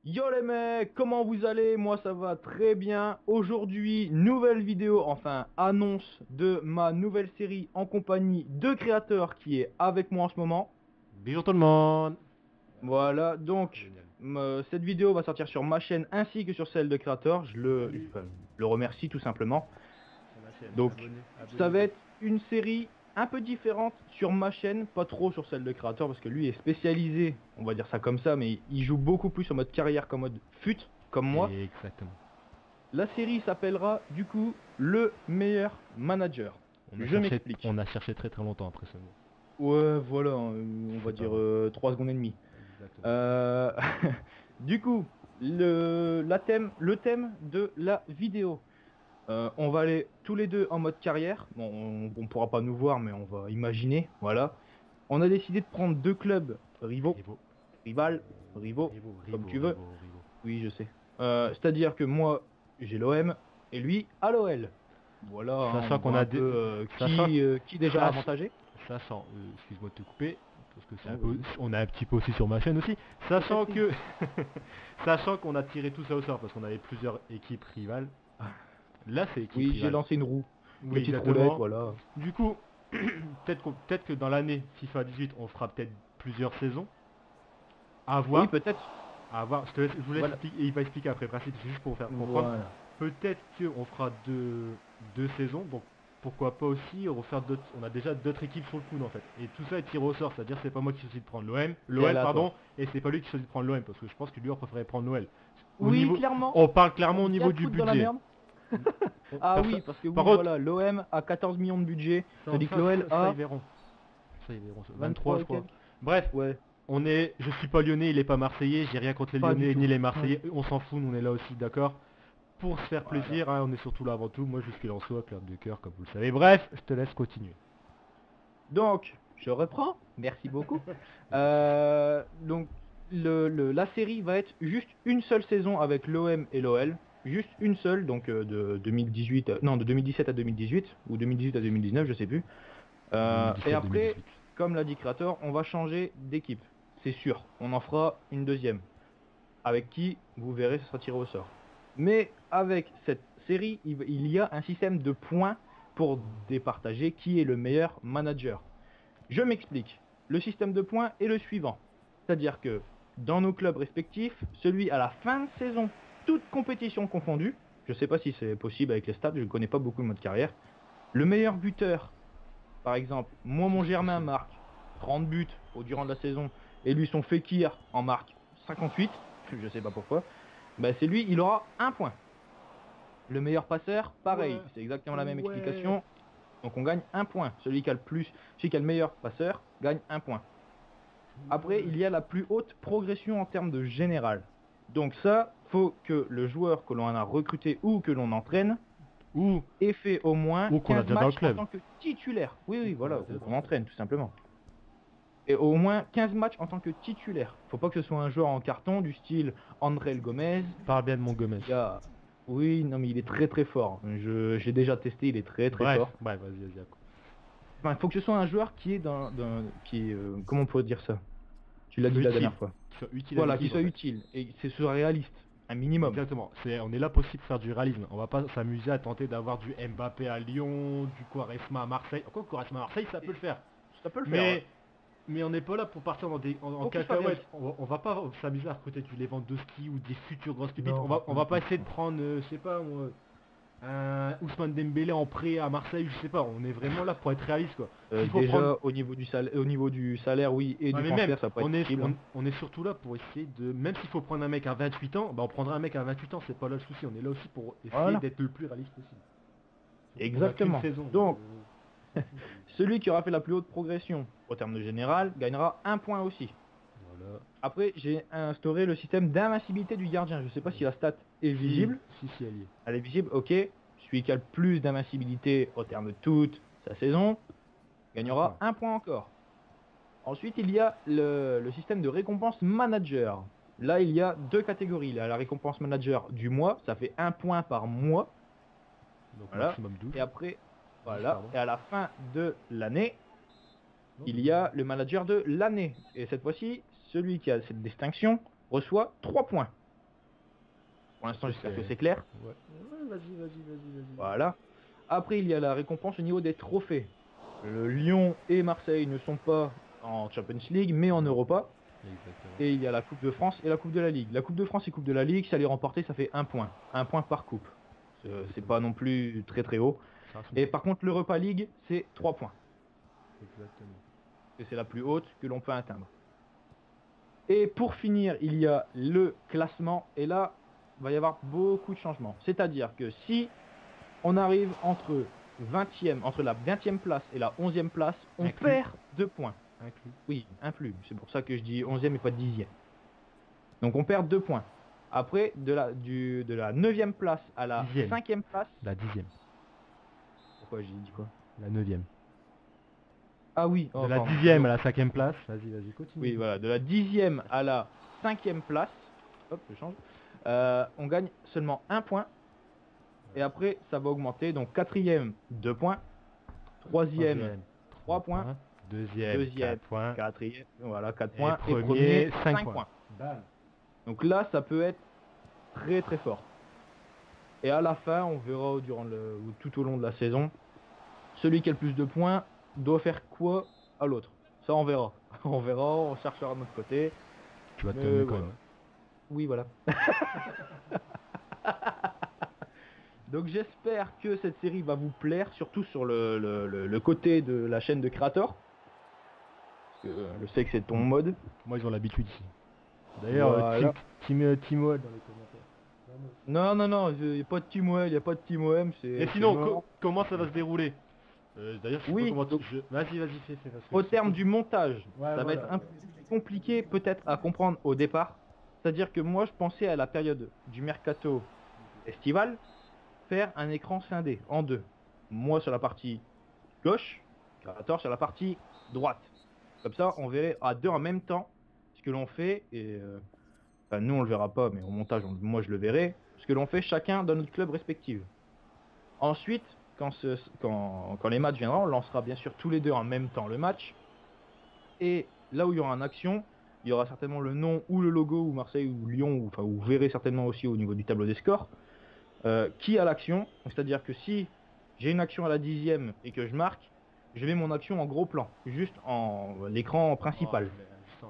Yo les mecs, comment vous allez? Moi ça va très bien. Aujourd'hui, nouvelle vidéo, enfin annonce de ma nouvelle série en compagnie de créateurs qui est avec moi en ce moment. Bonjour tout le monde. Voilà, donc Génial. cette vidéo va sortir sur ma chaîne ainsi que sur celle de créateurs. Salut. Enfin, je le remercie tout simplement. Sur la chaîne. Donc ça va Abonnez-vous. être une série un peu différente sur ma chaîne, pas trop sur celle de créateur parce que lui est spécialisé, on va dire ça comme ça, mais il joue beaucoup plus en mode carrière qu'en mode fut, comme moi. Exactement. La série s'appellera du coup Le meilleur manager. On a Je cherché, m'explique. on a cherché très très longtemps après ce mot. Ouais, voilà, on va C'est pas dire vrai. 3 secondes et demie. Exactement. Euh, Du coup, le thème de la vidéo. On va aller tous les deux en mode carrière. Bon, on pourra pas nous voir, mais on va imaginer. Voilà. On a décidé de prendre deux clubs rivaux, Rivaux. rival, rivaux, Rivaux, comme rivaux, tu veux. rivaux, rivaux. Oui, je sais. C'est-à-dire que moi, j'ai l'OM et lui a l'OL. Voilà, hein, on Sachant qu'on voit a un peu des... Sachant... qui déjà Sach... avantagé. Sachant... excuse-moi de te couper. Parce que c'est Non, un peu... vas-y. On a un petit peu aussi sur ma chaîne aussi. Je t'en Sachant prie. que... Sachant qu'on a tiré tout ça au sort parce qu'on avait plusieurs équipes rivales. Là c'est équipe Oui, j'ai rivale. lancé une roue. Oui, Une petite roulette, exactement. voilà. Du coup, peut-être que dans l'année FIFA 18, on fera peut-être plusieurs saisons. À Oui, voir. peut-être. À voir. Je vous laisse Voilà. expliquer. Et il va expliquer après. Principe, c'est juste pour faire comprendre. Voilà. Peut-être qu'on fera deux saisons. Donc pourquoi pas aussi refaire d'autres. On a déjà d'autres équipes sur le coude en fait. Et tout ça est tiré au sort. C'est-à-dire c'est pas moi qui choisis de prendre C'est l'OL pardon, aléatoire. et c'est pas lui qui choisit de prendre l'OM parce que je pense que lui on préférait prendre l'OL. Au Oui, niveau, clairement. on parle clairement Pour au bien niveau te du foutre dans la budget. merde. Ah oui, parce que Par oui, contre, voilà, l'OM a 14 millions de budget, ça, tandis que ça, l'OL ça, ça, ils a verront. Ça, ils verront. 23 23 je et crois. quelques. Bref, Ouais, je suis pas lyonnais, il est pas marseillais, j'ai rien contre les pas du lyonnais ni tout. les Ouais. marseillais, on s'en fout, nous on est là aussi, d'accord. Pour se faire Voilà. plaisir, hein, on est surtout là avant tout, moi je suis Lensois, club de cœur comme vous le savez. Bref, je te laisse continuer. Donc, je reprends. Merci beaucoup. Donc, la série va être juste une seule saison avec l'OM et l'OL. Juste une seule, donc de 2018, non, de 2017 à 2018, ou 2018 à 2019, je sais plus. Et après, 2017-2018. comme l'a dit Créateur, on va changer d'équipe. C'est sûr. On en fera une deuxième. Avec qui, vous verrez, ce sera tiré au sort. Mais avec cette série, il y a un système de points pour départager qui est le meilleur manager. Je m'explique. Le système de points est le suivant. C'est-à-dire que dans nos clubs respectifs, celui à la fin de saison, toute compétition confondue, je ne sais pas si c'est possible avec les stats, je ne connais pas beaucoup le mode carrière, le meilleur buteur, par exemple, moi Si mon c'est Germain possible. marque 30 buts durant la saison, et lui son Fekir en marque 58, je ne sais pas pourquoi, ben c'est lui, il aura un point. Le meilleur passeur, Ouais, pareil, c'est exactement la même ouais. explication, donc on gagne un point. Celui qui a le meilleur passeur gagne un point. Après, Ouais. il y a la plus haute progression en termes de général. Donc ça, faut que le joueur que l'on a recruté ou que l'on entraîne Ou, ait fait au moins ou qu'on a 15 déjà dans le matchs en club. tant que titulaire. Oui, Ou oui, qu'on a voilà, déjà ou dans qu'on le club. entraîne tout simplement. Et au moins 15 matchs en tant que titulaire. Faut pas que ce soit un joueur en carton du style André Gomez Parle bien de mon Gomez. qui a... Oui, non, mais il est très très fort. J'ai déjà testé, il est très très Bref, fort. bref, vas-y, vas-y. Enfin, il faut que ce soit un joueur qui est qui est, comment on pourrait dire ça? Tu Qui l'as soit dit la utile. dernière fois. Qui soit utile à Voilà, qui l'équipe en soit fait. utile et c'est soit réaliste, un minimum. Exactement. On est là pour aussi pour faire du réalisme. On va pas s'amuser à tenter d'avoir du Mbappé à Lyon, du Quaresma à Marseille. Encore Quaresma à Marseille, ça peut le Et faire. ça peut le faire, ouais. Mais, mais on n'est pas là pour partir en Faut qu'il soit cacahuète. réaliste. On va pas s'amuser à recruter du Lewandowski ou des futures grosses pépites. Non, On pas va du pas tout. essayer de prendre, je sais pas moi, un Ousmane Dembélé en prêt à Marseille, je sais pas. On est vraiment là pour être réaliste quoi. S'il faut prendre. Déjà, au niveau du salaire, oui, et Ouais, du mais même, transfert, ça peut être possible, hein. on est surtout là pour essayer de. Même s'il faut prendre un mec à 28 ans, bah on prendra un mec à 28 ans, c'est pas là le souci. On est là aussi pour essayer Voilà, d'être le plus réaliste possible. Surtout qu'on a qu'une exactement. saison, donc Donc, on s'en fout. celui qui aura fait la plus haute progression au terme de général gagnera un point aussi. Voilà. Après, j'ai instauré le système d'invincibilité du gardien. Je ne sais pas si la stat est Si, visible. si, elle y est. Elle est visible, ok. Celui qui a le plus d'invincibilité au terme de toute sa saison Un point. gagnera un point encore. Ensuite, il y a le système de récompense manager. Là, il y a deux catégories. Il y a la récompense manager du mois, ça fait un point par mois. Donc Voilà. maximum 12. Et après, 10 voilà. pardon. Et à la fin de l'année, Non, il 12. y a le manager de l'année. Et cette fois-ci, celui qui a cette distinction reçoit 3 points. Pour l'instant, Ça, j'espère c'est- que c'est clair. Ouais. Ouais, vas-y. Voilà. Après, il y a la récompense au niveau des trophées. Le Lyon et Marseille ne sont pas en Champions League, mais en Non. Europa. Exactement. Et il y a la Coupe de France et la Coupe de la Ligue. La Coupe de France et Coupe de la Ligue, ça les remporter, ça fait 1 point. 1 point par coupe. C'est Exactement. pas non plus très très haut. Ça reste Et bon. par contre, l'Europa League, c'est 3 points. Exactement. Et c'est la plus haute que l'on peut atteindre. Et pour finir, il y a le classement. Et là, il va y avoir beaucoup de changements. C'est-à-dire que si on arrive entre la 20e place et la 11e place, on Inclus. perd 2 points. Inclus. Oui, inclus. C'est pour ça que je dis 11e et pas 10e. Donc on perd 2 points. Après, de la 9e place à la 10e. 5e place. La 10e. Pourquoi j'ai dit quoi? La 9e. Ah oui, De la pardon. 10e à la 5e place. Vas-y, continue. Oui, voilà, de la 10e à la 5e place. Hop, je change. On gagne seulement 1 point. Et après, ça va augmenter. Donc 4e, 2 points. 3e, 3 points. Deuxième, 4 points. 4e, voilà, 4 Et points. premier, 5 5 points. points. Bam. Donc là, ça peut être très très fort. Et à la fin, on verra ou tout au long de la saison, celui qui a le plus de points doit faire quoi à l'autre. Ça, on verra. On verra, on cherchera de notre côté. Tu vas te Mais calmer quand voilà. même. Oui, voilà. Donc j'espère que cette série va vous plaire, surtout sur le côté de la chaîne de Creator. Parce que je sais que c'est ton mode. Moi, ils ont l'habitude ici. D'ailleurs, Voilà. Team OL dans les commentaires. Non, il n'y a pas de Team OL, il n'y a pas de Team OM. Et C'est sinon, mort. comment ça va se dérouler D'ailleurs, je sais pas Oui, comment donc, Vas-y, fais. Parce que au c'est terme cool. du montage, Ouais, ça va voilà, être un peu compliqué peut-être à comprendre au départ. C'est-à-dire que moi, je pensais à la période du mercato estival, faire un écran scindé en deux. Moi sur la partie gauche, Creator sur la partie droite. Comme ça, on verrait à deux en même temps ce que l'on fait. Et enfin, nous, on le verra pas, mais au montage, moi, je le verrai. Ce que l'on fait chacun dans notre club respectif. Ensuite, quand les matchs viendront, on lancera bien sûr tous les deux en même temps le match. Et là où il y aura une action, il y aura certainement le nom ou le logo, ou Marseille ou Lyon, ou, enfin, vous verrez certainement aussi au niveau du tableau des scores, qui a l'action. C'est-à-dire que si j'ai une action à la 10e et que je marque, je mets mon action en gros plan, juste en l'écran principal.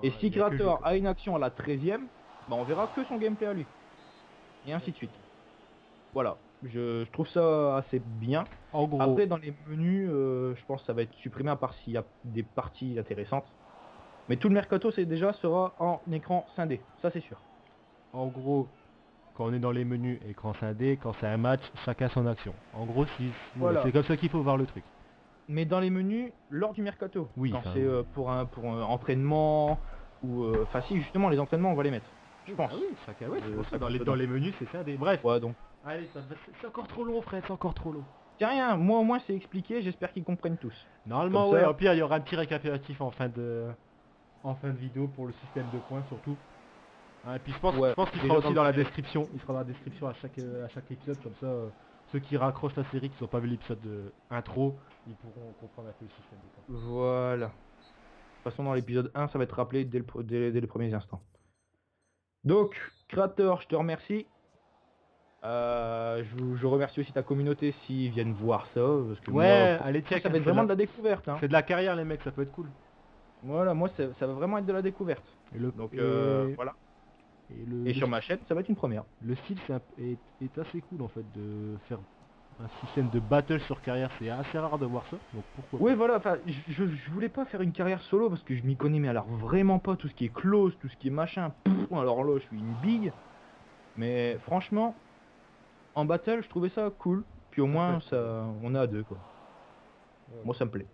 Et si Creator a une action à la 13e, bah on verra que son gameplay à lui. Et ainsi de suite. Voilà, je trouve ça assez bien. En gros, Après, dans les menus, je pense que ça va être supprimé à part s'il y a des parties intéressantes. Mais tout le mercato, sera en écran scindé, ça c'est sûr. quand on est dans les menus écran scindé, quand c'est un match, chacun son action. En gros, Voilà. c'est comme ça qu'il faut voir le truc. Mais dans les menus, lors du mercato, Oui, quand enfin, c'est pour un entraînement, ou... Enfin si, justement, les entraînements, on va les mettre. Je pense. oui, chacun, ouais, c'est pour ça. ça compte Dans dedans. les menus, c'est scindé. Bref. Ouais, donc. Allez, c'est encore trop long, Fred, c'est encore trop long. C'est rien, moi au moins c'est expliqué, j'espère qu'ils comprennent tous. Normalement, Comme ouais, ça. au pire, il y aura un petit récapitulatif en fin de vidéo pour le système de points, surtout. Hein, et puis Ouais, je pense qu'il déjà sera aussi dans la le- description. Il sera dans la description à chaque épisode, comme ça, ceux qui raccrochent la série, qui n'ont pas vu l'épisode intro, ils pourront comprendre un peu le système de points. Voilà. De toute façon, dans l'épisode 1, ça va être rappelé dès les premiers instants. Donc, créateur, je te remercie. Je remercie aussi ta communauté s'ils viennent voir ça. Parce que Ouais, moi, allez, check, ça va être vraiment de la découverte. Hein. c'est de la carrière, les mecs, ça peut être cool. Voilà, moi, ça va vraiment être de la découverte. Et le, Donc, et, voilà. et le, Et le, sur ma chaîne, ça va être une première. le style est assez cool en fait de faire un système de battle sur carrière, c'est assez rare de voir ça, donc pourquoi Oui, pas. voilà, enfin, je voulais pas faire une carrière solo parce que je m'y connais, mais alors vraiment pas tout ce qui est close, tout ce qui est machin. Pff, alors là, je suis une bille. Mais franchement, en battle, je trouvais ça cool. Puis au Ça peut moins, être cool, ouais. on est à deux, quoi. Ouais. Moi, ça me plaît.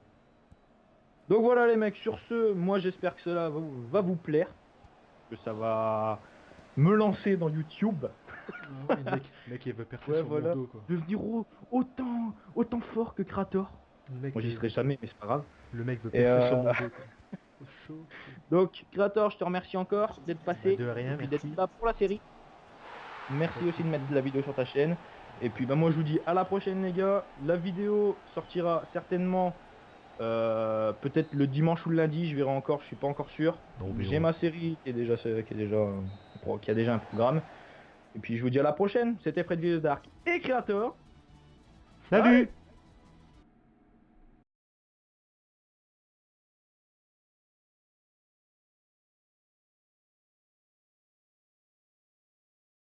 Donc voilà, les mecs, sur ce, moi, j'espère que cela va vous plaire. Que ça va me lancer dans YouTube. Ouais, le mec, il veut percer Ouais, sur mon voilà. dos quoi. Devenir autant fort que Krator. Le mec, Moi, j'y serai jamais, mais c'est pas grave. le mec veut Et percer sur mon dos quoi. Oh, chaud. donc, Krator, je te remercie encore d'être passé. de rien, Et puis merci. d'être là pour la série. Merci aussi de mettre de la vidéo sur ta chaîne. Et puis, bah, moi, je vous dis à la prochaine, les gars. La vidéo sortira certainement peut-être le dimanche ou le lundi. Je verrai encore, je suis pas encore sûr. On verra. J'ai ma série qui a déjà un programme. Et puis je vous dis à la prochaine. C'était Fred Dark et Creator. Salut! Bye.